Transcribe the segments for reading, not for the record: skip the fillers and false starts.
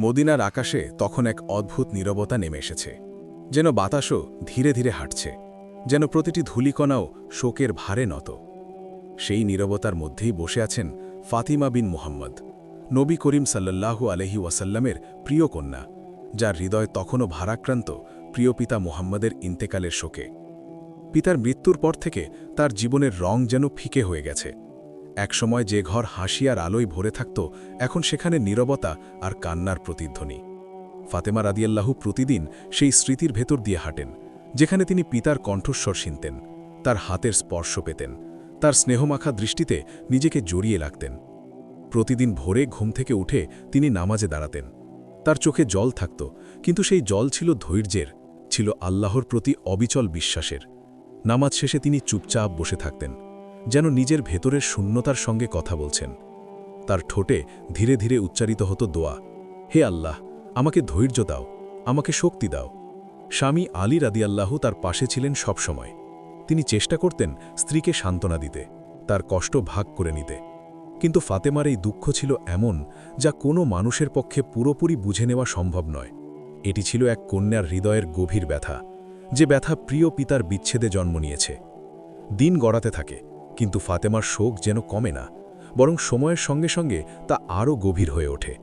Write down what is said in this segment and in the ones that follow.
মদিনার আকাশে তখন এক অদ্ভুত নীরবতা নেমে এসেছে, যেন বাতাসও ধীরে ধীরে হাঁটছে, যেন প্রতিটি ধূলিকণাও শোকের ভারে নত। সেই নীরবতার মধ্যেই বসে আছেন ফাতিমা বিন মুহাম্মদ, নবী করিম সাল্লাল্লাহু আলাইহি ওয়াসাল্লামের প্রিয় কন্যা, যার হৃদয় তখনও ভারাক্রান্ত প্রিয় পিতা মুহাম্মদের ইন্তেকালের শোকে। পিতার মৃত্যুর পর থেকে তার জীবনের রং যেন ফিকে হয়ে গেছে। একসময় যে ঘর হাসি আর আলোয় ভরে থাকত, এখন সেখানে নীরবতা আর কান্নার প্রতিধ্বনি। ফাতেমা রাদিয়াল্লাহু প্রতিদিন সেই স্মৃতির ভেতর দিয়ে হাঁটেন, যেখানে তিনি পিতার কণ্ঠস্বর শুনতেন, তার হাতের স্পর্শ পেতেন, তার স্নেহমাখা দৃষ্টিতে নিজেকে জড়িয়ে রাখতেন। প্রতিদিন ভোরে ঘুম থেকে উঠে তিনি নামাজে দাঁড়াতেন। তার চোখে জল থাকত, কিন্তু সেই জল ছিল ধৈর্যের, ছিল আল্লাহর প্রতি অবিচল বিশ্বাসের। নামাজ শেষে তিনি চুপচাপ বসে থাকতেন, যেন নিজের ভেতরের শূন্যতার সঙ্গে কথা বলছেন। তার ঠোঁটে ধীরে ধীরে উচ্চারিত হতো দোয়া, হে আল্লাহ, আমাকে ধৈর্য দাও, আমাকে শক্তি দাও। স্বামী আলী রাদিয়াল্লাহু তার পাশে ছিলেন সবসময়। তিনি চেষ্টা করতেন স্ত্রীকে সান্ত্বনা দিতে, তার কষ্ট ভাগ করে নিতে। কিন্তু ফাতেমার এই দুঃখ ছিল এমন, যা কোনো মানুষের পক্ষে পুরোপুরি বুঝে নেওয়া সম্ভব নয়। এটি ছিল এক কন্যার হৃদয়ের গভীর ব্যথা, যে ব্যথা প্রিয় পিতার বিচ্ছেদে জন্ম নিয়েছে। দিন গড়াতে থাকে, কিন্তু ফাতেমার শোক যেন কমে না, বরং সময়ের সঙ্গে সঙ্গে তা আরও গভীর হয়ে ওঠে।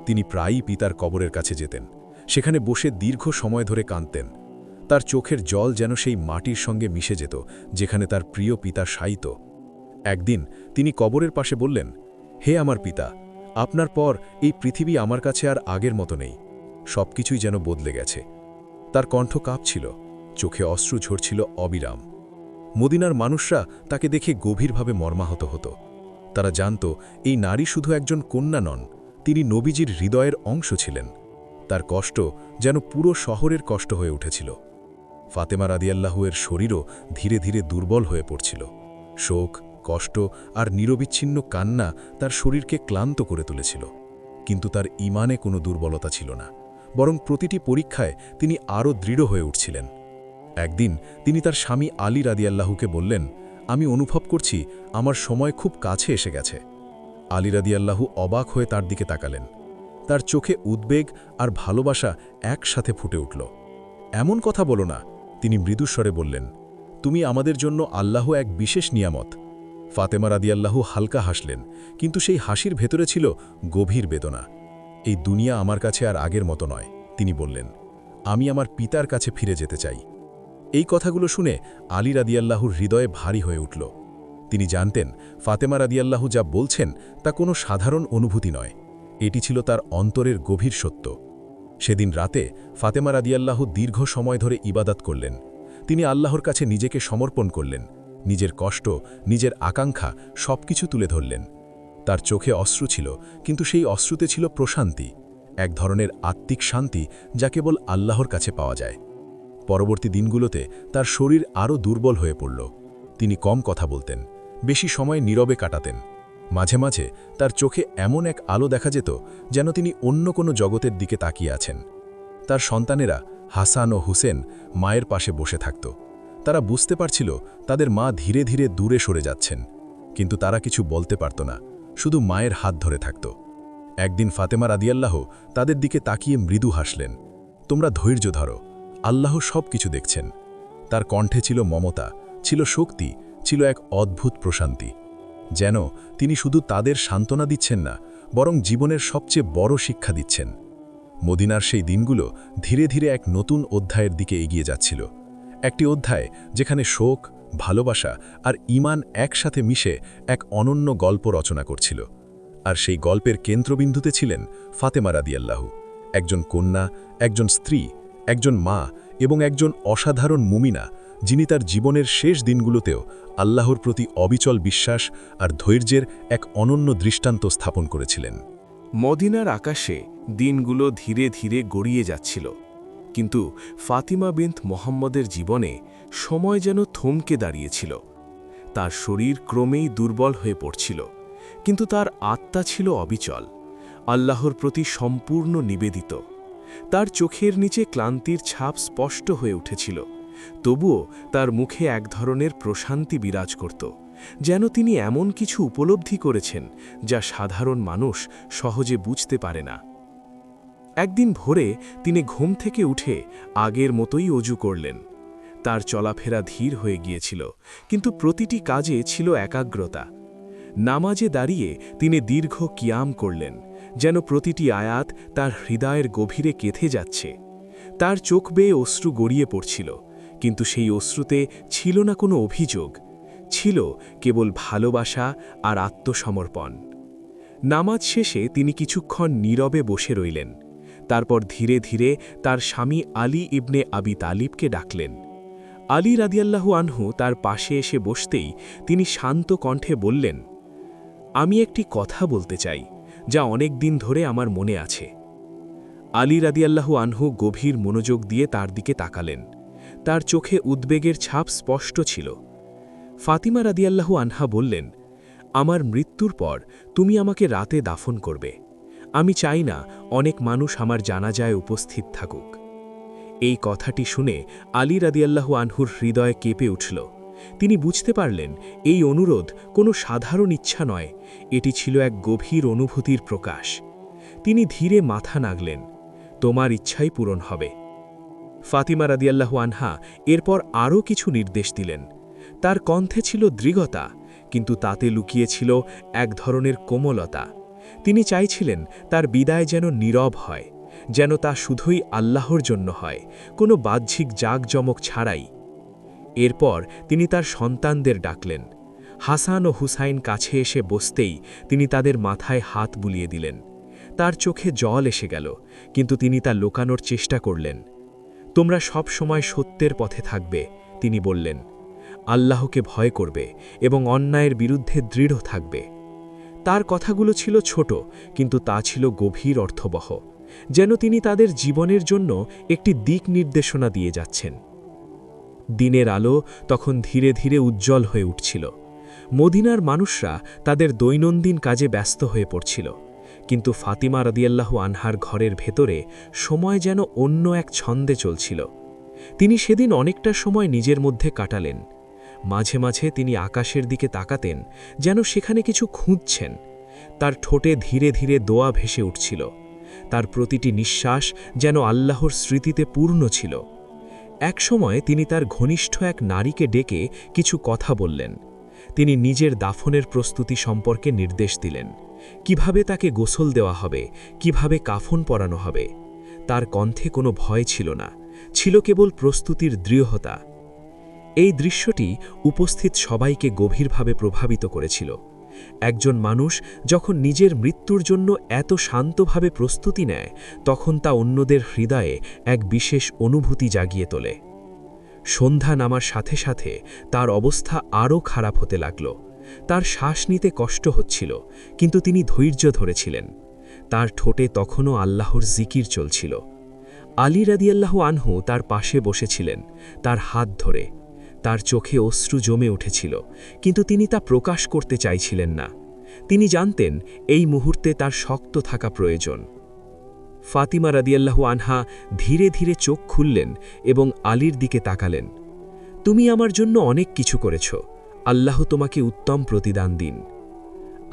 তিনি প্রায়ই পিতার কবরের কাছে যেতেন, সেখানে বসে দীর্ঘ সময় ধরে কাঁদতেন। তার চোখের জল যেন সেই মাটির সঙ্গে মিশে যেত, যেখানে তার প্রিয় পিতা শায়িত। একদিন তিনি কবরের পাশে বললেন, হে আমার পিতা, আপনার পর এই পৃথিবী আমার কাছে আর আগের মতো নেই, সবকিছুই যেন বদলে গেছে। তার কণ্ঠ কাঁপছিল, চোখে অশ্রু ঝরছিল অবিরাম। মদিনার মানুষরা তাকে দেখে গভীরভাবে মর্মাহত হতো। তারা জানত এই নারী শুধু একজন কন্যা নন, তিনি নবীজির হৃদয়ের অংশ ছিলেন। তার কষ্ট যেন পুরো শহরের কষ্ট হয়ে উঠেছিল। ফাতেমা রাদিয়াল্লাহু এর শরীরও ধীরে ধীরে দুর্বল হয়ে পড়ছিল। শোক, কষ্ট আর নিরবিচ্ছিন্ন কান্না তার শরীরকে ক্লান্ত করে তুলেছিল। কিন্তু তার ঈমানে কোনো দুর্বলতা ছিল না, বরং প্রতিটি পরীক্ষায় তিনি আরও দৃঢ় হয়ে উঠছিলেন। একদিন তিনি তার স্বামী আলী রাদিয়াল্লাহুকে বললেন, আমি অনুভব করছি আমার সময় খুব কাছে এসে গেছে। আলী রাদিয়াল্লাহু অবাক হয়ে তার দিকে তাকালেন। তার চোখে উদ্বেগ আর ভালোবাসা একসাথে ফুটে উঠল। এমন কথা বলো না, তিনি মৃদুস্বরে বললেন, তুমি আমাদের জন্য আল্লাহ এক বিশেষ নিয়ামত। ফাতেমা রাদিয়াল্লাহু হালকা হাসলেন, কিন্তু সেই হাসির ভেতরে ছিল গভীর বেদনা। এই দুনিয়া আমার কাছে আর আগের মতো নয়, তিনি বললেন, আমি আমার পিতার কাছে ফিরে যেতে চাই। এই কথাগুলো শুনে আলী রাদিয়াল্লাহুর হৃদয়ে ভারী হয়ে উঠল। তিনি জানতেন ফাতেমা রাদিয়াল্লাহু যা বলছেন তা কোনো সাধারণ অনুভূতি নয়, এটি ছিল তার অন্তরের গভীর সত্য। সেদিন রাতে ফাতেমা রাদিয়াল্লাহু দীর্ঘ সময় ধরে ইবাদত করলেন। তিনি আল্লাহর কাছে নিজেকে সমর্পণ করলেন, নিজের কষ্ট, নিজের আকাঙ্ক্ষা সবকিছু তুলে ধরলেন। তার চোখে অশ্রু ছিল, কিন্তু সেই অশ্রুতে ছিল প্রশান্তি, এক ধরনের আত্মিক শান্তি যা কেবল আল্লাহর কাছে পাওয়া যায়। পরবর্তী দিনগুলোতে তার শরীর আরও দুর্বল হয়ে পড়ল। তিনি কম কথা বলতেন, বেশি সময় নীরবে কাটাতেন। মাঝে মাঝে তার চোখে এমন এক আলো দেখা যেত, যেন তিনি অন্য কোনো জগতের দিকে তাকিয়ে আছেন। তার সন্তানেরা হাসান ও হুসেন মায়ের পাশে বসে থাকত। তারা বুঝতে পারছিল তাদের মা ধীরে ধীরে দূরে সরে যাচ্ছেন, কিন্তু তারা কিছু বলতে পারত না, শুধু মায়ের হাত ধরে থাকত। একদিন ফাতেমা রাদিয়াল্লাহু তাদের দিকে তাকিয়ে মৃদু হাসলেন, তোমরা ধৈর্য ধরো, আল্লাহ সব কিছু দেখছেন। তার কণ্ঠে ছিল মমতা, ছিল শক্তি, ছিল এক অদ্ভুত প্রশান্তি, যেন তিনি শুধু তাদের সান্ত্বনা দিচ্ছেন না, বরং জীবনের সবচেয়ে বড় শিক্ষা দিচ্ছেন। মদিনার সেই দিনগুলো ধীরে ধীরে এক নতুন অধ্যায়ের দিকে এগিয়ে যাচ্ছিল, একটি অধ্যায় যেখানে শোক, ভালোবাসা আর ঈমান একসাথে মিশে এক অনন্য গল্প রচনা করছিল। আর সেই গল্পের কেন্দ্রবিন্দুতে ছিলেন ফাতেমা রাদিয়াল্লাহু, একজন কন্যা, একজন স্ত্রী, একজন মা এবং একজন অসাধারণ মুমিনা, যিনি তার জীবনের শেষ দিনগুলোতেও আল্লাহর প্রতি অবিচল বিশ্বাস আর ধৈর্যের এক অনন্য দৃষ্টান্ত স্থাপন করেছিলেন। মদিনার আকাশে দিনগুলো ধীরে ধীরে গড়িয়ে যাচ্ছিল, কিন্তু ফাতিমা বিনত মোহাম্মদের জীবনে সময় যেন থমকে দাঁড়িয়েছিল। তার শরীর ক্রমেই দুর্বল হয়ে পড়ছিল, কিন্তু তার আত্মা ছিল অবিচল, আল্লাহর প্রতি সম্পূর্ণ নিবেদিত। তার চোখের নিচে ক্লান্তির ছাপ স্পষ্ট হয়ে উঠেছিল, তবুও তার মুখে এক ধরনের প্রশান্তি বিরাজ করত, যেন তিনি এমন কিছু উপলব্ধি করেছেন যা সাধারণ মানুষ সহজে বুঝতে পারে না। একদিন ভোরে তিনি ঘুম থেকে উঠে আগের মতোই অজু করলেন। তার চলাফেরা ধীর হয়ে গিয়েছিল, কিন্তু প্রতিটি কাজে ছিল একাগ্রতা। নামাজে দাঁড়িয়ে তিনি দীর্ঘ কিয়াম করলেন, যেন প্রতিটি আয়াত তার হৃদয়ের গভীরে কেঁথে যাচ্ছে। তার চোখ বেয়ে অশ্রু গড়িয়ে পড়ছিল, কিন্তু সেই অশ্রুতে ছিল না কোনো অভিযোগ, ছিল কেবল ভালোবাসা আর আত্মসমর্পণ। নামাজ শেষে তিনি কিছুক্ষণ নীরবে বসে রইলেন। তারপর ধীরে ধীরে তার স্বামী আলী ইবনে আবি তালিবকে ডাকলেন। আলী রাদিয়াল্লাহু আনহু তার পাশে এসে বসতেই তিনি শান্ত কণ্ঠে বললেন, আমি একটি কথা বলতে চাই, যা অনেক দিন ধরে আমার মনে আছে। আলী রাদিয়াল্লাহু আনহু গভীর মনোযোগ দিয়ে তার দিকে তাকালেন। তার চোখে উদ্বেগের ছাপ স্পষ্ট ছিল। ফাতিমা রাদিয়াল্লাহু আনহা বললেন, আমার মৃত্যুর পর তুমি আমাকে রাতে দাফন করবে। আমি চাই না অনেক মানুষ আমার জানাজায় উপস্থিত থাকুক। এই কথাটি শুনে আলী রাদিয়াল্লাহু আনহুর হৃদয় কেঁপে উঠল। তিনি বুঝতে পারলেন এই অনুরোধ কোনো সাধারণ ইচ্ছা নয়, এটি ছিল এক গভীর অনুভূতির প্রকাশ। তিনি ধীরে মাথা নাগলেন, তোমার ইচ্ছাই পূরণ হবে। ফাতিমা রাদিয়াল্লাহু আনহা এরপর আরও কিছু নির্দেশ দিলেন। তার কণ্ঠে ছিল দৃঢ়তা, কিন্তু তাতে লুকিয়েছিল এক ধরনের কোমলতা। তিনি চাইছিলেন তার বিদায় যেন নীরব হয়, যেন তা শুধুই আল্লাহর জন্য হয়, কোনো বাহ্যিক জাঁকজমক ছাড়াই। এরপর তিনি তার সন্তানদের ডাকলেন। হাসান ও হুসাইন কাছে এসে বসতেই তিনি তাদের মাথায় হাত বুলিয়ে দিলেন। তার চোখে জল এসে গেল, কিন্তু তিনি তা লুকানোর চেষ্টা করলেন। তোমরা সব সময় সত্যের পথে থাকবে, তিনি বললেন। আল্লাহকে ভয় করবে এবং অন্যায়ের বিরুদ্ধে দৃঢ় থাকবে। তার কথাগুলো ছিল ছোট, কিন্তু তা ছিল গভীর অর্থবহ, যেন তিনি তাদের জীবনের জন্য একটি দিক নির্দেশনা দিয়ে যাচ্ছেন। দিনের আলো তখন ধীরে ধীরে উজ্জ্বল হয়ে উঠছিল। মদিনার মানুষরা তাদের দৈনন্দিন কাজে ব্যস্ত হয়ে পড়ছিল, কিন্তু ফাতিমা রাদিয়াল্লাহু আনহার ঘরের ভেতরে সময় যেন অন্য এক ছন্দে চলছিল। তিনি সেদিন অনেকটা সময় নিজের মধ্যে কাটালেন। মাঝে মাঝে তিনি আকাশের দিকে তাকাতেন, যেন সেখানে কিছু খুঁজছেন। তার ঠোঁটে ধীরে ধীরে দোয়া ভেসে উঠছিল। তার প্রতিটি নিঃশ্বাস যেন আল্লাহর স্মৃতিতে পূর্ণ ছিল। এক সময় তিনি তার ঘনিষ্ঠ এক নারীকে ডেকে কিছু কথা বললেন। তিনি নিজের দাফনের প্রস্তুতি সম্পর্কে নির্দেশ দিলেন, কিভাবে তাকে গোসল দেওয়া হবে, কিভাবে কাফন পরানো হবে। তার কণ্ঠে কোনো ভয় ছিল না, ছিল কেবল প্রস্তুতির দৃঢ়তা। এই দৃশ্যটি উপস্থিত সবাইকে গভীরভাবে প্রভাবিত করেছিল। একজন মানুষ যখন নিজের মৃত্যুর জন্য এত শান্তভাবে প্রস্তুতি নেয়, তখন তা অন্যদের হৃদয়ে এক বিশেষ অনুভূতি জাগিয়ে তোলে। সন্ধ্যা নামার সাথে সাথে তার অবস্থা আরও খারাপ হতে লাগল। তার শ্বাস নিতে কষ্ট হচ্ছিল, কিন্তু তিনি ধৈর্য ধরেছিলেন। তার ঠোঁটে তখনও আল্লাহর জিকির চলছিল। আলী রাদিয়াল্লাহু আনহু তার পাশে বসেছিলেন, তার হাত ধরে। তার চোখে অশ্রু জমে উঠেছিল, কিন্তু তিনি তা প্রকাশ করতে চাইছিলেন না। তিনি জানতেন এই মুহূর্তে তার শক্ত থাকা প্রয়োজন। ফাতিমা রাদিয়াল্লাহু আনহা ধীরে ধীরে চোখ খুললেন এবং আলীর দিকে তাকালেন। তুমি আমার জন্য অনেক কিছু করেছ, আল্লাহ তোমাকে উত্তম প্রতিদান দিন।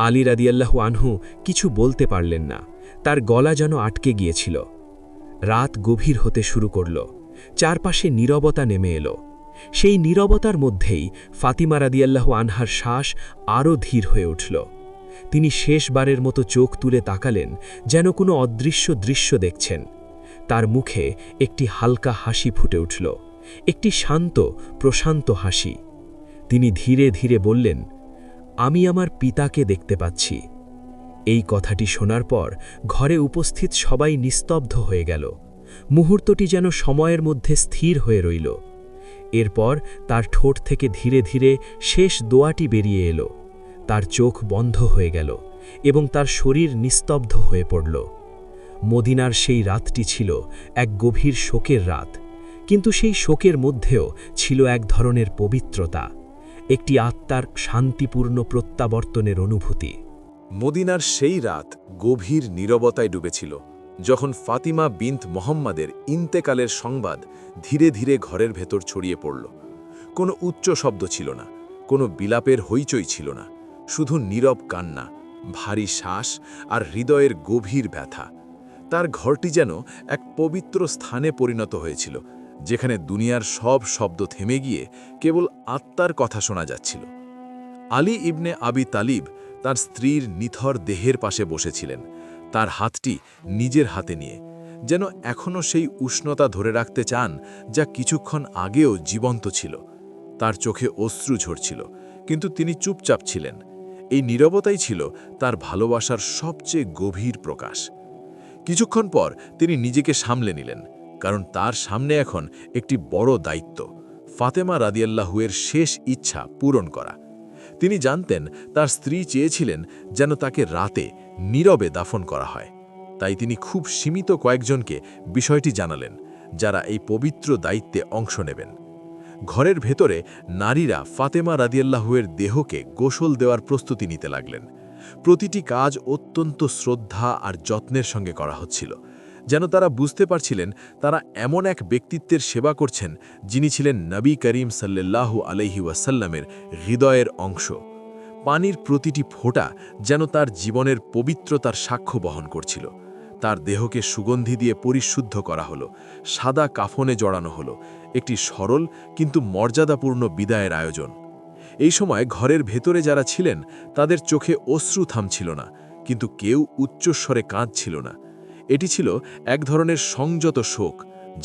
আলী রাদিয়াল্লাহু আনহু কিছু বলতে পারলেন না, তার গলা যেন আটকে গিয়েছিল। রাত গভীর হতে শুরু করল, চারপাশে নীরবতা নেমে এলো। সেই নীরবতার মধ্যেই ফাতিমা রাদিয়াল্লাহু আনহার শ্বাস আরও ধীর হয়ে উঠল। তিনি শেষবারের মতো চোখ তুলে তাকালেন, যেন কোনো অদৃশ্য দৃশ্য দেখছেন। তার মুখে একটি হালকা হাসি ফুটে উঠল, একটি শান্ত প্রশান্ত হাসি। তিনি ধীরে ধীরে বললেন, আমি আমার পিতাকে দেখতে পাচ্ছি। এই কথাটি শোনার পর ঘরে উপস্থিত সবাই নিস্তব্ধ হয়ে গেল। মুহূর্তটি যেন সময়ের মধ্যে স্থির হয়ে রইল। এরপর তার ঠোঁট থেকে ধীরে ধীরে শেষ দোয়াটি বেরিয়ে এলো। তার চোখ বন্ধ হয়ে গেল এবং তার শরীর নিস্তব্ধ হয়ে পড়ল। মদিনার সেই রাতটি ছিল এক গভীর শোকের রাত, কিন্তু সেই শোকের মধ্যেও ছিল এক ধরনের পবিত্রতা, একটি আত্মার শান্তিপূর্ণ প্রত্যাবর্তনের অনুভূতি। মদিনার সেই রাত গভীর নীরবতায় ডুবেছিল, যখন ফাতিমা বিনত মোহাম্মদের ইন্তেকালের সংবাদ ধীরে ধীরে ঘরের ভেতর ছড়িয়ে পড়ল। কোনো উচ্চ শব্দ ছিল না, কোনো বিলাপের হইচই ছিল না, শুধু নীরব কান্না, ভারী শ্বাস আর হৃদয়ের গভীর ব্যথা। তার ঘরটি যেন এক পবিত্র স্থানে পরিণত হয়েছিল, যেখানে দুনিয়ার সব শব্দ থেমে গিয়ে কেবল আত্মার কথা শোনা যাচ্ছিল। আলী ইবনে আবি তালিব তার স্ত্রীর নিথর দেহের পাশে বসেছিলেন, তার হাতটি নিজের হাতে নিয়ে, যেন এখনও সেই উষ্ণতা ধরে রাখতে চান যা কিছুক্ষণ আগেও জীবন্ত ছিল। তার চোখে অশ্রু ঝরছিল, কিন্তু তিনি চুপচাপ ছিলেন। এই নীরবতাই ছিল তার ভালোবাসার সবচেয়ে গভীর প্রকাশ। কিছুক্ষণ পর তিনি নিজেকে সামলে নিলেন, কারণ তার সামনে এখন একটি বড় দায়িত্ব, ফাতেমা রাদিয়াল্লাহুয়ের শেষ ইচ্ছা পূরণ করা। তিনি জানতেন তার স্ত্রী চেয়েছিলেন যেন তাকে রাতে নীরবে দাফন করা হয়, তাই তিনি খুব সীমিত কয়েকজনকে বিষয়টি জানালেন, যারা এই পবিত্র দায়িত্বে অংশ নেবেন। ঘরের ভেতরে নারীরা ফাতেমা রাদিয়াল্লাহুয়ের দেহকে গোসল দেওয়ার প্রস্তুতি নিতে লাগলেন। প্রতিটি কাজ অত্যন্ত শ্রদ্ধা আর যত্নের সঙ্গে করা হচ্ছিল, যেন তারা বুঝতে পারছিলেন তারা এমন এক ব্যক্তিত্বের সেবা করছেন যিনি ছিলেন নবী করিম সাল্লাল্লাহু আলাইহি ওয়াসাল্লামের হৃদয়ের অংশ। পানির প্রতিটি ফোঁটা যেন তার জীবনের পবিত্রতার সাক্ষ্য বহন করছিল। তার দেহকে সুগন্ধি দিয়ে পরিশুদ্ধ করা হলো, সাদা কাফনে জড়ানো হলো, একটি সরল কিন্তু মর্যাদাপূর্ণ বিদায়ের আয়োজন। এই সময় ঘরের ভেতরে যারা ছিলেন তাদের চোখে অশ্রু থামছিল না, কিন্তু কেউ উচ্চস্বরে কাঁদছিল না। এটি ছিল এক ধরনের সংযত শোক,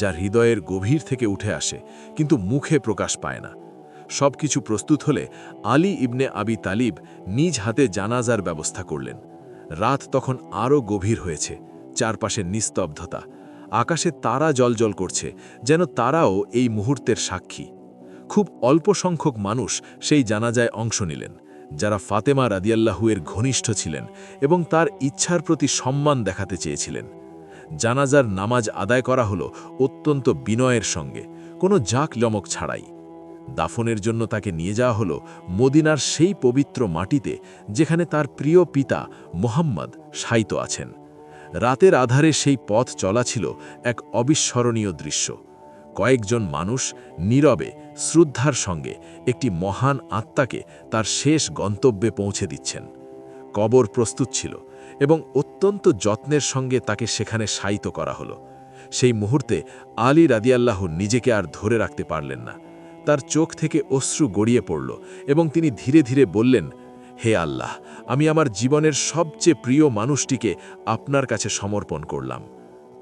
যা হৃদয়ের গভীর থেকে উঠে আসে কিন্তু মুখে প্রকাশ পায় না। সব কিছু প্রস্তুত হলে আলী ইবনে আবি তালিব নিজ হাতে জানাজার ব্যবস্থা করলেন। রাত তখন আরও গভীর হয়েছে, চারপাশে নিস্তব্ধতা, আকাশে তারা জ্বলজ্বল করছে, যেন তারাও এই মুহূর্তের সাক্ষী। খুব অল্প সংখ্যক মানুষ সেই জানাজায় অংশ নিলেন, যারা ফাতেমা রাদিয়াল্লাহুয়ের ঘনিষ্ঠ ছিলেন এবং তার ইচ্ছার প্রতি সম্মান দেখাতে চেয়েছিলেন। জানাজার নামাজ আদায় করা হলো অত্যন্ত বিনয়ের সঙ্গে, কোনো জাঁকজমক ছাড়াই। দাফনের জন্য তাকে নিয়ে যাওয়া হলো মদিনার সেই পবিত্র মাটিতে যেখানে তার প্রিয় পিতা মুহাম্মদ শায়িত আছেন। রাতের আধারে সেই পথ চলা ছিল এক অবিস্মরণীয় দৃশ্য। কয়েকজন মানুষ নীরবে শ্রদ্ধার সঙ্গে একটি মহান আত্মাকে তার শেষ গন্তব্যে পৌঁছে দিচ্ছেন। কবর প্রস্তুত ছিল এবং অত্যন্ত যত্নের সঙ্গে তাকে সেখানে শায়িত করা হলো। সেই মুহূর্তে আলী রাদিয়াল্লাহু নিজেকে আর ধরে রাখতে পারলেন না। তার চোখ থেকে অশ্রু গড়িয়ে পড়ল এবং তিনি ধীরে ধীরে বললেন, হে আল্লাহ, আমি আমার জীবনের সবচেয়ে প্রিয় মানুষটিকে আপনার কাছে সমর্পণ করলাম।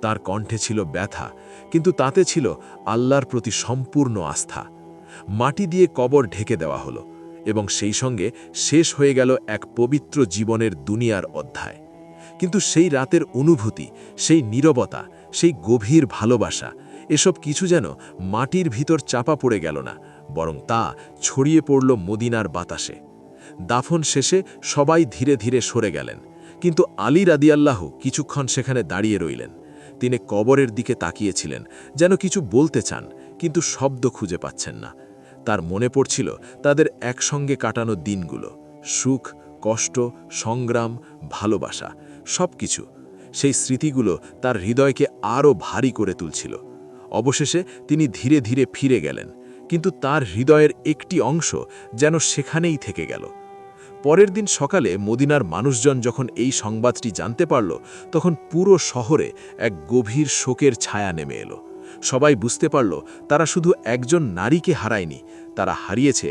তার কণ্ঠে ছিল ব্যথা, কিন্তু তাতে ছিল আল্লাহর প্রতি সম্পূর্ণ আস্থা। মাটি দিয়ে কবর ঢেকে দেওয়া হলো এবং সেই সঙ্গে শেষ হয়ে গেল এক পবিত্র জীবনের দুনিয়ার অধ্যায়। কিন্তু সেই রাতের অনুভূতি, সেই নীরবতা, সেই গভীর ভালোবাসা, এসব কিছু যেন মাটির ভিতর চাপা পড়ে গেল না, বরং তা ছড়িয়ে পড়ল মদিনার বাতাসে। দাফন শেষে সবাই ধীরে ধীরে সরে গেলেন, কিন্তু আলী রাদিয়াল্লাহু কিছুক্ষণ সেখানে দাঁড়িয়ে রইলেন। তিনি কবরের দিকে তাকিয়েছিলেন, যেন কিছু বলতে চান, কিন্তু শব্দ খুঁজে পাচ্ছেন না। তার মনে পড়ছিল তাদের একসঙ্গে কাটানো দিনগুলো, সুখ, কষ্ট, সংগ্রাম, ভালোবাসা, সব কিছু। সেই স্মৃতিগুলো তার হৃদয়কে আরও ভারী করে তুলছিল। অবশেষে তিনি ধীরে ধীরে ফিরে গেলেন, কিন্তু তার হৃদয়ের একটি অংশ যেন সেখানেই থেকে গেল। পরের দিন সকালে মদিনার মানুষজন যখন এই সংবাদটি জানতে পারল, তখন পুরো শহরে এক গভীর শোকের ছায়া নেমে এলো। সবাই বুঝতে পারল তারা শুধু একজন নারীকে হারায়নি, তারা হারিয়েছে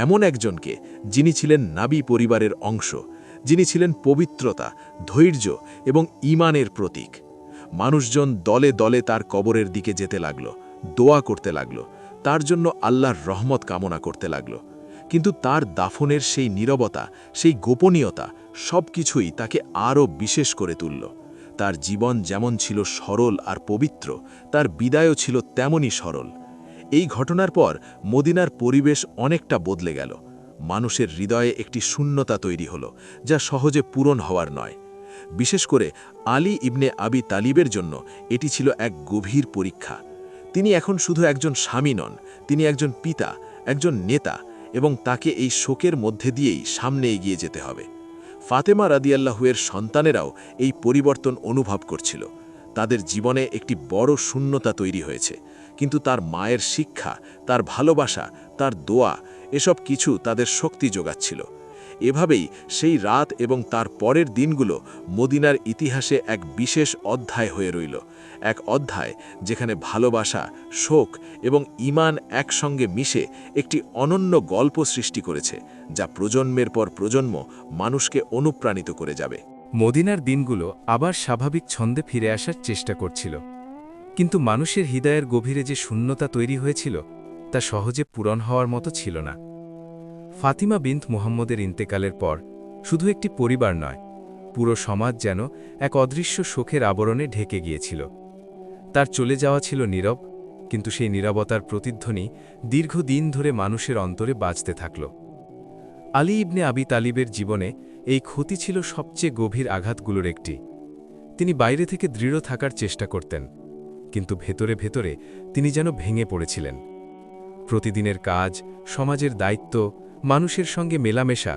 এমন একজনকে যিনি ছিলেন নবী পরিবারের অংশ, যিনি ছিলেন পবিত্রতা, ধৈর্য এবং ঈমানের প্রতীক। মানুষজন দলে দলে তার কবরের দিকে যেতে লাগল, দোয়া করতে লাগল, তার জন্য আল্লাহর রহমত কামনা করতে লাগল। কিন্তু তার দাফনের সেই নীরবতা, সেই গোপনীয়তা, সব কিছুই তাকে আরও বিশেষ করে তুলল। তার জীবন যেমন ছিল সরল আর পবিত্র, তার বিদায়ও ছিল তেমনই সরল। এই ঘটনার পর মদিনার পরিবেশ অনেকটা বদলে গেল। মানুষের হৃদয়ে একটি শূন্যতা তৈরি হলো, যা সহজে পূরণ হওয়ার নয়। বিশেষ করে আলী ইবনে আবি তালিবের জন্য এটি ছিল এক গভীর পরীক্ষা। তিনি এখন শুধু একজন স্বামী নন, তিনি একজন পিতা, একজন নেতা, এবং তাকে এই শোকের মধ্যে দিয়েই সামনে এগিয়ে যেতে হবে। ফাতেমা রাদিয়াল্লাহুয়ের সন্তানেরাও এই পরিবর্তন অনুভব করছিল। তাদের জীবনে একটি বড় শূন্যতা তৈরি হয়েছে, কিন্তু তার মায়ের শিক্ষা, তার ভালোবাসা, তার দোয়া, এসব কিছু তাদের শক্তি যোগাচ্ছিল। এভাবেই সেই রাত এবং তার পরের দিনগুলো মদিনার ইতিহাসে এক বিশেষ অধ্যায় হয়ে রইল, এক অধ্যায় যেখানে ভালোবাসা, শোক এবং ঈমান একসঙ্গে মিশে একটি অনন্য গল্প সৃষ্টি করেছে, যা প্রজন্মের পর প্রজন্ম মানুষকে অনুপ্রাণিত করে যাবে। মদিনার দিনগুলো আবার স্বাভাবিক ছন্দে ফিরে আসার চেষ্টা করছিল, কিন্তু মানুষের হৃদয়ের গভীরে যে শূন্যতা তৈরি হয়েছিল তা সহজে পূরণ হওয়ার মতো ছিল না। ফাতিমা বিনত মুহাম্মদের ইন্তেকালের পর শুধু একটি পরিবার নয়, পুরো সমাজ যেন এক অদৃশ্য শোকের আবরণে ঢেকে গিয়েছিল। তার চলে যাওয়া ছিল নীরব, কিন্তু সেই নীরবতার প্রতিধ্বনি দীর্ঘদিন ধরে মানুষের অন্তরে বাজতে থাকল। আলী ইবনে আবি তালিবের জীবনে এই ক্ষতি ছিল সবচেয়ে গভীর আঘাতগুলোর একটি। তিনি বাইরে থেকে দৃঢ় থাকার চেষ্টা করতেন, কিন্তু ভেতরে ভেতরে তিনি যেন ভেঙে পড়েছিলেন। প্রতিদিনের কাজ, সমাজের দায়িত্ব, মানুষের সঙ্গে মেলামেশা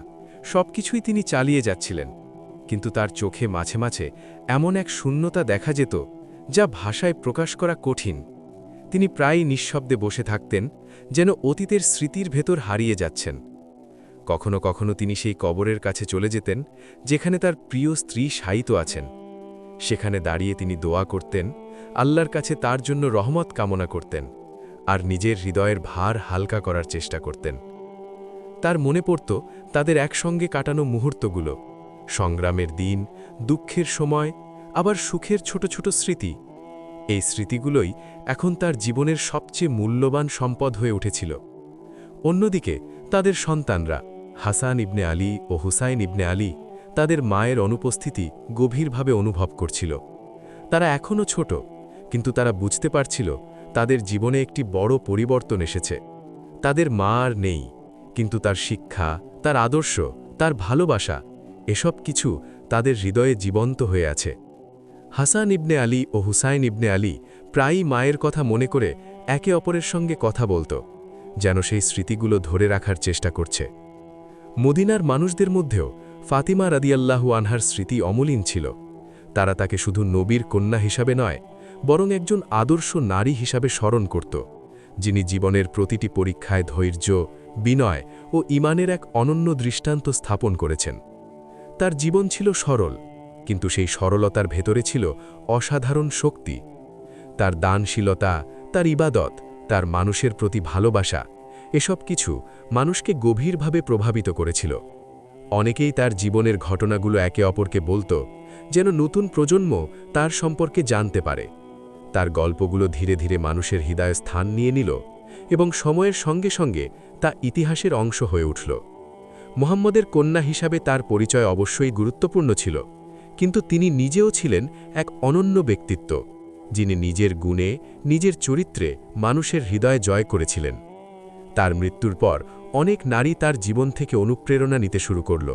সবকিছুই তিনি চালিয়ে যাচ্ছিলেন, কিন্তু তার চোখে মাঝে মাঝে এমন এক শূন্যতা দেখা যেত যা ভাষায় প্রকাশ করা কঠিন। তিনি প্রায়ই নিঃশব্দে বসে থাকতেন, যেন অতীতের স্মৃতির ভেতর হারিয়ে যাচ্ছেন। কখনো কখনো তিনি সেই কবরের কাছে চলে যেতেন যেখানে তার প্রিয় স্ত্রী শায়িত আছেন। সেখানে দাঁড়িয়ে তিনি দোয়া করতেন, আল্লাহর কাছে তার জন্য রহমত কামনা করতেন, আর নিজের হৃদয়ের ভার হালকা করার চেষ্টা করতেন। তার মনে পড়ত তাদের একসঙ্গে কাটানো মুহূর্তগুলো, সংগ্রামের দিন, দুঃখের সময়, আবার সুখের ছোট ছোট স্মৃতি। এই স্মৃতিগুলোই এখন তার জীবনের সবচেয়ে মূল্যবান সম্পদ হয়ে উঠেছিল। অন্যদিকে তাদের সন্তানরা হাসান ইবনে আলী ও হুসাইন ইবনে আলী তাদের মায়ের অনুপস্থিতি গভীরভাবে অনুভব করছিল। তারা এখনও ছোট, কিন্তু তারা বুঝতে পারছিল তাদের জীবনে একটি বড় পরিবর্তন এসেছে। তাদের মা আর নেই, কিন্তু তার শিক্ষা, তার আদর্শ, তার ভালোবাসা এসব কিছু তাদের হৃদয়ে জীবন্ত হয়ে আছে। হাসান ইবনে আলী ও হুসাইন ইবনে আলী প্রায়ই মায়ের কথা মনে করে একে অপরের সঙ্গে কথা বলত, যেন সেই স্মৃতিগুলো ধরে রাখার চেষ্টা করছে। মদিনার মানুষদের মধ্যেও ফাতিমা রাদিয়াল্লাহু আনহার স্মৃতি অমলিন ছিল। তারা তাকে শুধু নবীর কন্যা হিসাবে নয়, বরং একজন আদর্শ নারী হিসাবে স্মরণ করত, যিনি জীবনের প্রতিটি পরীক্ষায় ধৈর্য, বিনয় ও ঈমানের এক অনন্য দৃষ্টান্ত স্থাপন করেছেন। তার জীবন ছিল সরল, কিন্তু সেই সরলতার ভেতরে ছিল অসাধারণ শক্তি। তার দানশীলতা, তার ইবাদত, তার মানুষের প্রতি ভালোবাসা এসব কিছু মানুষকে গভীরভাবে প্রভাবিত করেছিল। অনেকেই তার জীবনের ঘটনাগুলো একে অপরকে বলত, যেন নতুন প্রজন্ম তার সম্পর্কে জানতে পারে। তার গল্পগুলো ধীরে ধীরে মানুষের হৃদয়ে স্থান নিয়ে নিল এবং সময়ের সঙ্গে সঙ্গে তা ইতিহাসের অংশ হয়ে উঠল। মুহাম্মদের কন্যা হিসাবে তার পরিচয় অবশ্যই গুরুত্বপূর্ণ ছিল, কিন্তু তিনি নিজেও ছিলেন এক অনন্য ব্যক্তিত্ব, যিনি নিজের গুণে, নিজের চরিত্রে মানুষের হৃদয় জয় করেছিলেন। তার মৃত্যুর পর অনেক নারী তার জীবন থেকে অনুপ্রেরণা নিতে শুরু করল।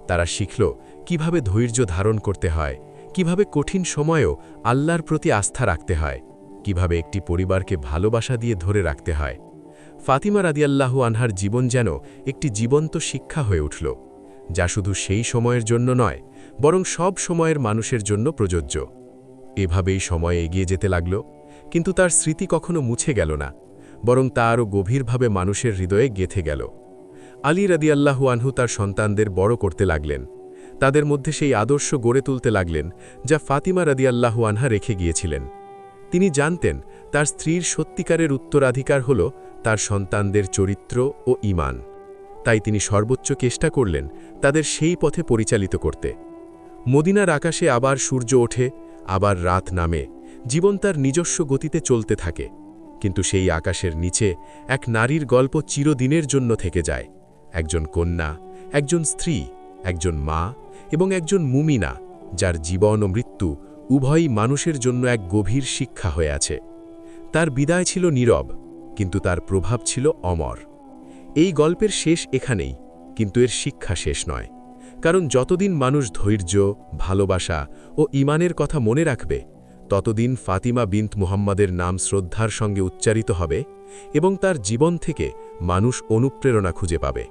তারা শিখল কিভাবে ধৈর্য ধারণ করতে হয়, কিভাবে কঠিন সময়েও আল্লাহর প্রতি আস্থা রাখতে হয়, কিভাবে একটি পরিবারকে ভালোবাসা দিয়ে ধরে রাখতে হয়। ফাতিমা রাদিয়াল্লাহু আনহার জীবন যেন একটি জীবন্ত শিক্ষা হয়ে উঠল, যা শুধু সেই সময়ের জন্য নয়, বরং সব সময়ের মানুষের জন্য প্রযোজ্য। এভাবেই সময় এগিয়ে যেতে লাগল, কিন্তু তার স্মৃতি কখনো মুছে গেল না, বরং তা আরও গভীরভাবে মানুষের হৃদয়ে গেঁথে গেল। আলী রাদিয়াল্লাহু আনহু তার সন্তানদের বড় করতে লাগলেন, তাদের মধ্যে সেই আদর্শ গড়ে তুলতে লাগলেন যা ফাতিমা রাদিয়াল্লাহু আনহা রেখে গিয়েছিলেন। তিনি জানতেন তার স্ত্রীর সত্যিকারের উত্তরাধিকার হল তার সন্তানদের চরিত্র ও ঈমান। তাই তিনি সর্বোচ্চ চেষ্টা করলেন তাদের সেই পথে পরিচালিত করতে। মদিনার আকাশে আবার সূর্য ওঠে, আবার রাত নামে, জীবন তার নিজস্ব গতিতে চলতে থাকে, কিন্তু সেই আকাশের নিচে এক নারীর গল্প চিরদিনের জন্য থেকে যায়। একজন কন্যা, একজন স্ত্রী, একজন মা এবং একজন মুমিনা, যার জীবন ও মৃত্যু উভয়ই মানুষের জন্য এক গভীর শিক্ষা হয়ে আছে। তার বিদায় ছিল নীরব, কিন্তু তার প্রভাব ছিল অমর। এই গল্পের শেষ এখানেই, কিন্তু এর শিক্ষা শেষ নয়, কারণ যতদিন মানুষ ধৈর্য, ভালোবাসা ও ঈমানের কথা মনে রাখবে, ততদিন ফাতিমা বিনত মুহাম্মদের নাম শ্রদ্ধার সঙ্গে উচ্চারিত হবে এবং তার জীবন থেকে মানুষ অনুপ্রেরণা খুঁজে পাবে।